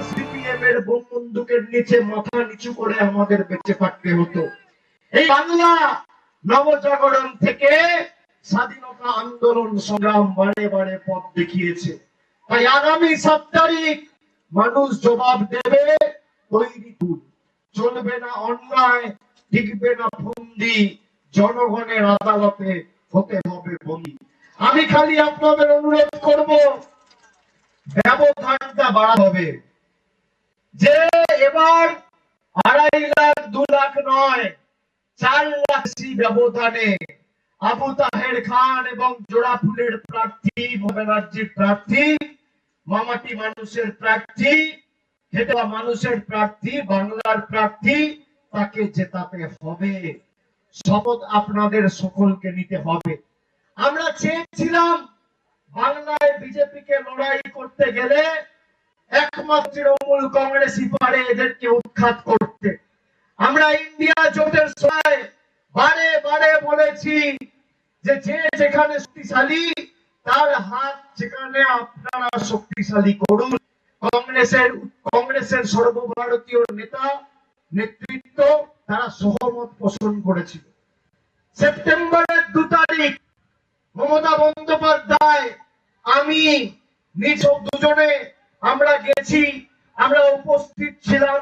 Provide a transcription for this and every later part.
CPM এর bomb বন্দুকের নিচে মাথা নিচু করে আমাদের বেঁচে থাকতে হতো। এই বাংলা নবজাগরণ থেকে স্বাধীনতা আন্দোলন সংগ্রাম বারে বারে পথ দেখিয়েছে। তাই আগামী 7 তারিখ মানুষ জবাব দেবে, তৈরি চলবে না অন্যায়, টিকবে না ফন্দি, জনগণের আদালতে হতে হবে বন্দী। আমি খালি আপনাদের অনুরোধ করব, ব্যবধানটা বাড়া হবে, যে এবার 2.5 লাখ 2 লাখ নয়, 4 লাখ ব্যবধানে আবু তাহের খান এবং জোড়াফুলের প্রার্থী, ব্যানার্জির প্রার্থী, মামাটি মানুষের প্রার্থী, হেটে মানুষের প্রার্থী, বাংলার প্রার্থী, তাকে জেতাতে হবে। শপথ আপনাদের সকলকে নিতে হবে। আমরা চেয়েছিলাম বাংলায় বিজেপিকে লড়াই করতে গেলে একমাত্র তৃণমূল কংগ্রেসই পারে এদেরকে উৎখাত করতে। আমরা ইন্ডিয়া জোটের সময় বারে বারে বলেছি যে যে যেখানে শক্তিশালী তার হাত যেখানে আপনারা শক্তিশালী করুন। কংগ্রেসের সর্বভারতীয় নেতা নেতৃত্ব তারা সহমত পোষণ করেছিল। সেপ্টেম্বরের 2 তারিখ মমতা বন্দ্যোপাধ্যায়, আমি দুজনে আমরা গেছি, আমরা উপস্থিত ছিলাম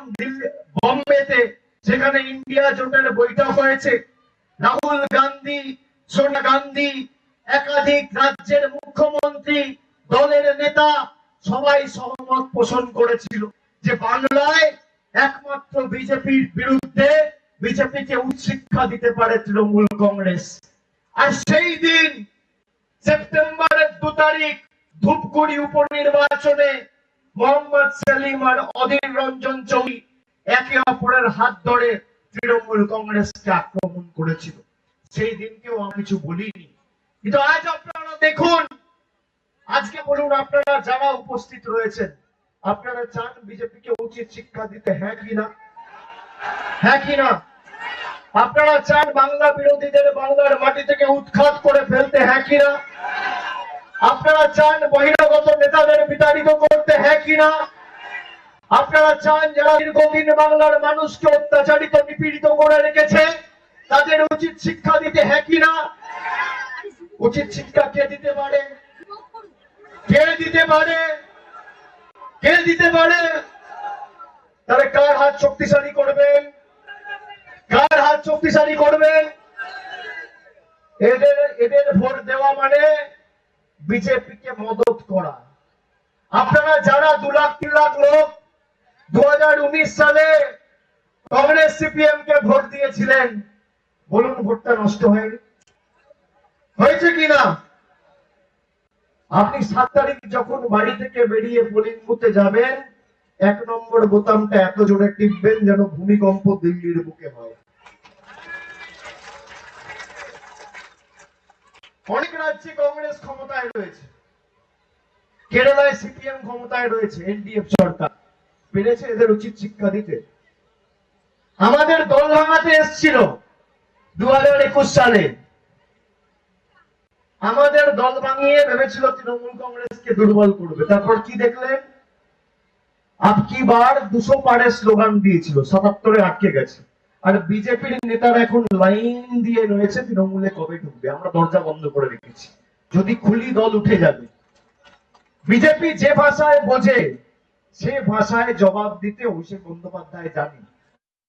বোম্বেতে, সেখানে ইন্ডিয়া জোটের বৈঠক হয়েছে। রাহুল গান্ধী, সোনিয়া গান্ধী, একাধিক রাজ্যের মুখ্যমন্ত্রী, দলের নেতা সবাই সহমত পোষণ করেছিল যে বাংলায় একমাত্র বিজেপির বিরুদ্ধে বিজেপিকে উচ্চিক্ষা দিতে পারে তৃণমূল কংগ্রেস। আর সেই দিন সেপ্টেম্বরের 2 তারিখ ধূপগুড়ি উপনির্বাচনে মোহাম্মদ সেলিম আর অধীর রঞ্জন চৌধুরী একে অপরের হাত ধরে তৃণমূল কংগ্রেসকে আক্রমণ করেছিল। সেই দিনকেও আমি কিছু বলিনি, কিন্তু আজ আপনারা দেখুন, আজকে বলুন আপনারা যারা উপস্থিত রয়েছেন, আপনারা চান বিজেপিকে উচিত শিক্ষা দিতে, হ্যাঁ কি না? হ্যাঁ কি না? আপনারা চান বাংলা বিরোধীদের বাংলার মাটি থেকে উৎখাত করে ফেলতে, হ্যাঁ কি না? আপনারা চান বহিরাগত নেতাদের বিতাড়িত করতে, হ্যাঁ কি না? আপনারা চান যারা দীর্ঘদিন বাংলার মানুষকে অত্যাচারিত নিপীড়িত করে রেখেছে তাদের উচিত শিক্ষা দিতে, হ্যাঁ কি না? উচিত শিক্ষা কে দিতে পারে? কে দিতে পারে? কে দিতে পারে? তাহলে কার হাত শক্তিশালী করবেন? কার হাত শক্তিশালী করবেন? এদের ভোট দেওয়া মানে বিজেপিকে মদত করা। আপনারা যারা 2 লাখ 3 লাখ লোক 2019 সালে কংগ্রেস সিপিএম কে ভোট দিয়েছিলেন, বলুন ভোটটা নষ্ট হয়েছে কিনা? আপনি 7 তারিখ যখন বাড়ি থেকে বেরিয়ে পোলিং বুথে যাবেন, 1 নম্বর বোতামটা এত জোরে টিপবেন যেন ভূমিকম্প দিল্লির বুকে হয়। অনেক রাজ্যে কংগ্রেস ক্ষমতায় রয়েছে, কেরালায় সিপিএম ক্ষমতায় রয়েছে, এনডিএফ সরকার পেরেছে এদের উচিত শিক্ষা দিতে। আমাদের দল ভাঙাতে এসেছিল 2021 সালে, আমাদের দল ভাঙিয়ে ভেবেছিল তৃণমূল কংগ্রেসকে দুর্বল করবে। তারপর কি দেখলেন? আপকি বার 200 পারের স্লোগান দিয়েছিল, 77-এ আটকে গেছে। আর বিজেপির নেতারা এখন লাইন দিয়ে রয়েছে তৃণমূলে কবে ঢুকবে। আমরা দরজা বন্ধ করে রেখেছি, যদি খুলি দল উঠে যাবে। বিজেপি যে ভাষায় বোঝে সে ভাষায় জবাব দিতে অভিষেক বন্দ্যোপাধ্যায় জানে।